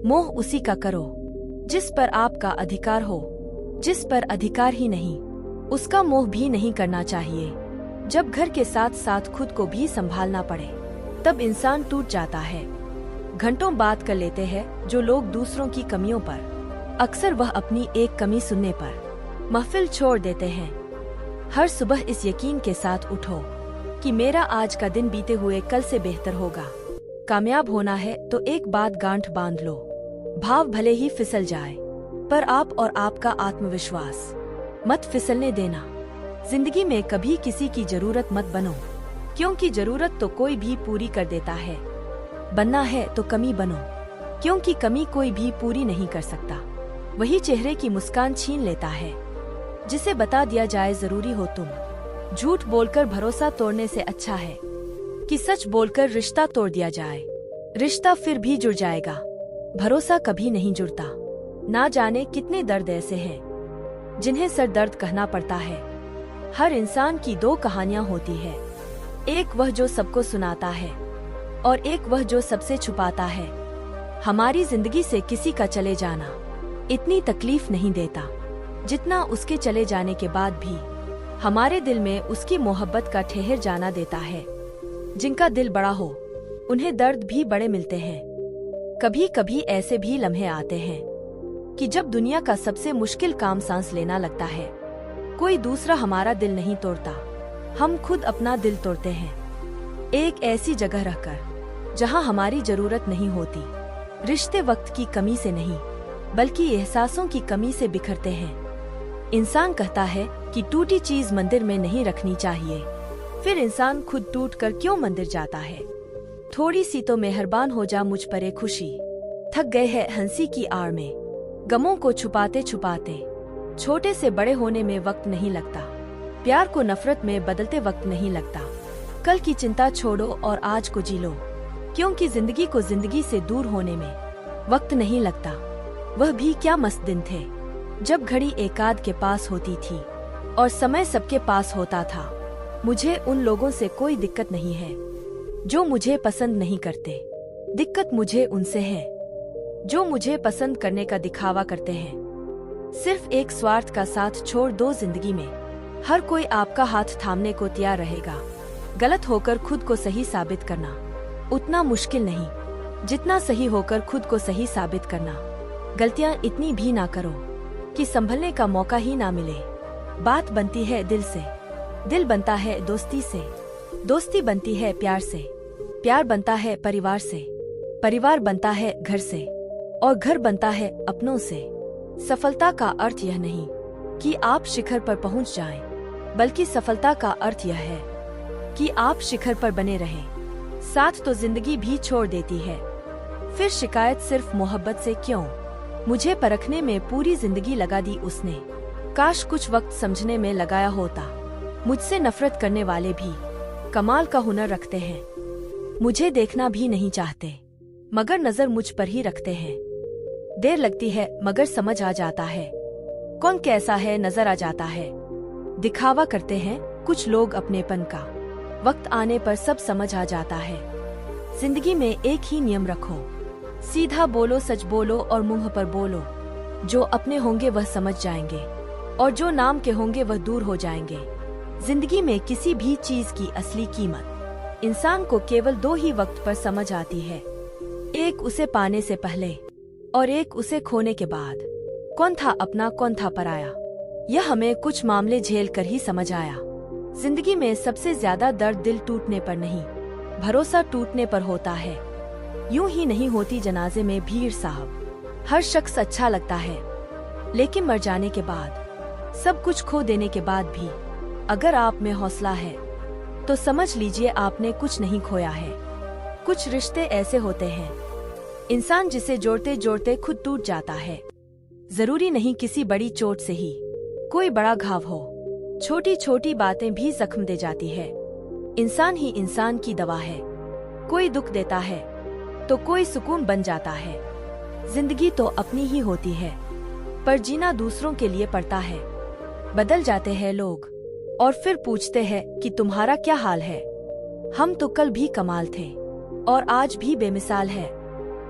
मोह उसी का करो जिस पर आपका अधिकार हो, जिस पर अधिकार ही नहीं उसका मोह भी नहीं करना चाहिए। जब घर के साथ साथ खुद को भी संभालना पड़े तब इंसान टूट जाता है। घंटों बात कर लेते हैं जो लोग दूसरों की कमियों पर, अक्सर वह अपनी एक कमी सुनने पर महफिल छोड़ देते हैं। हर सुबह इस यकीन के साथ उठो कि मेरा आज का दिन बीते हुए कल से बेहतर होगा। कामयाब होना है तो एक बात गांठ बांध लो, भाव भले ही फिसल जाए पर आप और आपका आत्मविश्वास मत फिसलने देना। जिंदगी में कभी किसी की जरूरत मत बनो, क्योंकि जरूरत तो कोई भी पूरी कर देता है। बनना है तो कमी बनो, क्योंकि कमी कोई भी पूरी नहीं कर सकता। वही चेहरे की मुस्कान छीन लेता है जिसे बता दिया जाए जरूरी हो तुम। झूठ बोलकर भरोसा तोड़ने से अच्छा है कि सच बोलकर रिश्ता तोड़ दिया जाए। रिश्ता फिर भी जुड़ जाएगा, भरोसा कभी नहीं जुड़ता। ना जाने कितने दर्द ऐसे हैं जिन्हें सर दर्द कहना पड़ता है। हर इंसान की दो कहानियां होती है, एक वह जो सबको सुनाता है और एक वह जो सबसे छुपाता है। हमारी जिंदगी से किसी का चले जाना इतनी तकलीफ नहीं देता जितना उसके चले जाने के बाद भी हमारे दिल में उसकी मोहब्बत का ठहर जाना देता है। जिनका दिल बड़ा हो उन्हें दर्द भी बड़े मिलते हैं। कभी कभी ऐसे भी लम्हे आते हैं कि जब दुनिया का सबसे मुश्किल काम सांस लेना लगता है, कोई दूसरा हमारा दिल नहीं तोड़ता, हम खुद अपना दिल तोड़ते हैं। एक ऐसी जगह रहकर जहां हमारी जरूरत नहीं होती। रिश्ते वक्त की कमी से नहीं बल्कि एहसासों की कमी से बिखरते हैं। इंसान कहता है कि टूटी चीज मंदिर में नहीं रखनी चाहिए, फिर इंसान खुद टूट कर क्यों मंदिर जाता है। थोड़ी सी तो मेहरबान हो जा मुझ पर ए खुशी, थक गए है हंसी की आड़ में। गमों को छुपाते छुपाते छोटे से बड़े होने में वक्त नहीं लगता। प्यार को नफरत में बदलते वक्त नहीं लगता। कल की चिंता छोड़ो और आज को जी लो, क्योंकि जिंदगी को जिंदगी से दूर होने में वक्त नहीं लगता। वह भी क्या मस्त दिन थे जब घड़ी एकाध के पास होती थी और समय सबके पास होता था। मुझे उन लोगों से कोई दिक्कत नहीं है जो मुझे पसंद नहीं करते, दिक्कत मुझे उनसे है जो मुझे पसंद करने का दिखावा करते हैं। सिर्फ एक स्वार्थ का साथ छोड़ दो जिंदगी में, हर कोई आपका हाथ थामने को तैयार रहेगा। गलत होकर खुद को सही साबित करना उतना मुश्किल नहीं जितना सही होकर खुद को सही साबित करना। गलतियां इतनी भी ना करो कि संभलने का मौका ही ना मिले। बात बनती है दिल से, दिल बनता है दोस्ती से, दोस्ती बनती है प्यार से, प्यार बनता है परिवार से, परिवार बनता है घर से और घर बनता है अपनों से। सफलता का अर्थ यह नहीं कि आप शिखर पर पहुंच जाएं, बल्कि सफलता का अर्थ यह है कि आप शिखर पर बने रहें। साथ तो जिंदगी भी छोड़ देती है, फिर शिकायत सिर्फ मोहब्बत से क्यों। मुझे परखने में पूरी जिंदगी लगा दी उसने, काश कुछ वक्त समझने में लगाया होता। मुझसे नफरत करने वाले भी कमाल का हुनर रखते हैं। मुझे देखना भी नहीं चाहते मगर नजर मुझ पर ही रखते हैं। देर लगती है मगर समझ आ जाता है, कौन कैसा है नजर आ जाता है। दिखावा करते हैं कुछ लोग अपनेपन का, वक्त आने पर सब समझ आ जाता है। जिंदगी में एक ही नियम रखो, सीधा बोलो, सच बोलो और मुंह पर बोलो। जो अपने होंगे वह समझ जाएंगे और जो नाम के होंगे वह दूर हो जाएंगे। जिंदगी में किसी भी चीज की असली कीमत इंसान को केवल दो ही वक्त पर समझ आती है, एक उसे पाने से पहले और एक उसे खोने के बाद। कौन था अपना कौन था पराया, यह हमें कुछ मामले झेल कर ही समझ आया। जिंदगी में सबसे ज्यादा दर्द दिल टूटने पर नहीं, भरोसा टूटने पर होता है। यूं ही नहीं होती जनाजे में भीड़ साहब। हर शख्स अच्छा लगता है, लेकिन मर जाने के बाद, सब कुछ खो देने के बाद भी अगर आप में हौसला है तो समझ लीजिए आपने कुछ नहीं खोया है। कुछ रिश्ते ऐसे होते हैं इंसान जिसे जोड़ते जोड़ते खुद टूट जाता है। जरूरी नहीं किसी बड़ी चोट से ही कोई बड़ा घाव हो, छोटी छोटी बातें भी जख्म दे जाती है। इंसान ही इंसान की दवा है, कोई दुख देता है तो कोई सुकून बन जाता है। जिंदगी तो अपनी ही होती है पर जीना दूसरों के लिए पड़ता है। बदल जाते हैं लोग और फिर पूछते हैं कि तुम्हारा क्या हाल है। हम तो कल भी कमाल थे और आज भी बेमिसाल है।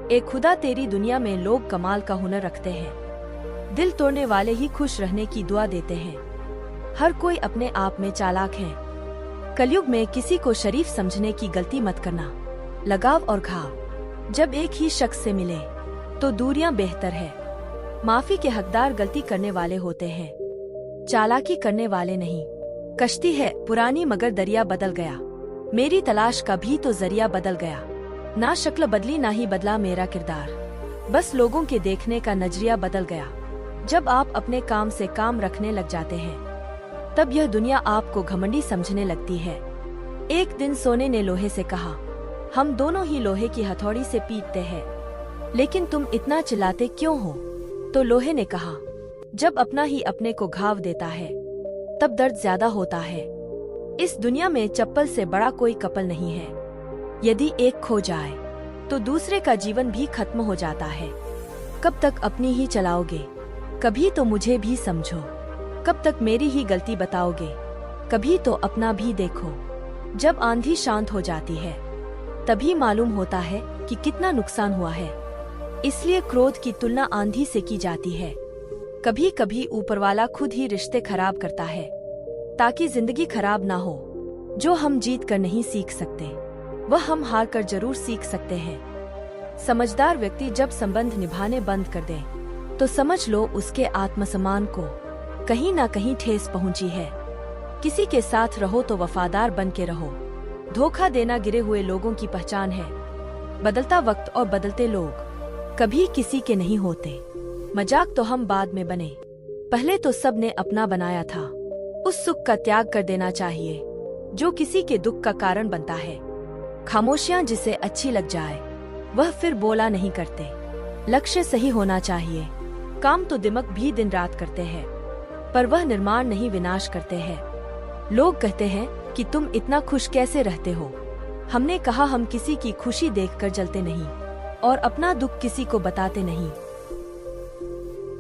ए खुदा, तेरी दुनिया में लोग कमाल का हुनर रखते हैं। दिल तोड़ने वाले ही खुश रहने की दुआ देते हैं। हर कोई अपने आप में चालाक है। कलयुग में किसी को शरीफ समझने की गलती मत करना। लगाव और घाव जब एक ही शख्स से मिले तो दूरियां बेहतर है। माफी के हकदार गलती करने वाले होते हैं, चालाकी करने वाले नहीं। कश्ती है पुरानी मगर दरिया बदल गया, मेरी तलाश का भी तो जरिया बदल गया। ना शक्ल बदली ना ही बदला मेरा किरदार, बस लोगों के देखने का नजरिया बदल गया। जब आप अपने काम से काम रखने लग जाते हैं तब यह दुनिया आपको घमंडी समझने लगती है। एक दिन सोने ने लोहे से कहा, हम दोनों ही लोहे की हथौड़ी से पीटते हैं, लेकिन तुम इतना चिल्लाते क्यों हो? तो लोहे ने कहा, जब अपना ही अपने को घाव देता है तब दर्द ज्यादा होता है। इस दुनिया में चप्पल से बड़ा कोई कपल नहीं है। यदि एक खो जाए तो दूसरे का जीवन भी खत्म हो जाता है। कब तक अपनी ही चलाओगे? कभी तो मुझे भी समझो। कब तक मेरी ही गलती बताओगे? कभी तो अपना भी देखो। जब आंधी शांत हो जाती है तभी मालूम होता है कि कितना नुकसान हुआ है। इसलिए क्रोध की तुलना आंधी से की जाती है। कभी कभी ऊपरवाला खुद ही रिश्ते खराब करता है ताकि जिंदगी खराब ना हो। जो हम जीत कर नहीं सीख सकते वह हम हार कर जरूर सीख सकते हैं। समझदार व्यक्ति जब संबंध निभाने बंद कर दे तो समझ लो उसके आत्मसम्मान को कहीं ना कहीं ठेस पहुंची है। किसी के साथ रहो तो वफादार बन के रहो। धोखा देना गिरे हुए लोगों की पहचान है। बदलता वक्त और बदलते लोग कभी किसी के नहीं होते। मजाक तो हम बाद में बने, पहले तो सब ने अपना बनाया था। उस सुख का त्याग कर देना चाहिए जो किसी के दुख का कारण बनता है। खामोशियां जिसे अच्छी लग जाए वह फिर बोला नहीं करते। लक्ष्य सही होना चाहिए। काम तो दिमाग भी दिन रात करते हैं, पर वह निर्माण नहीं विनाश करते हैं। लोग कहते हैं कि तुम इतना खुश कैसे रहते हो? हमने कहा, हम किसी की खुशी देखकर जलते नहीं और अपना दुख किसी को बताते नहीं।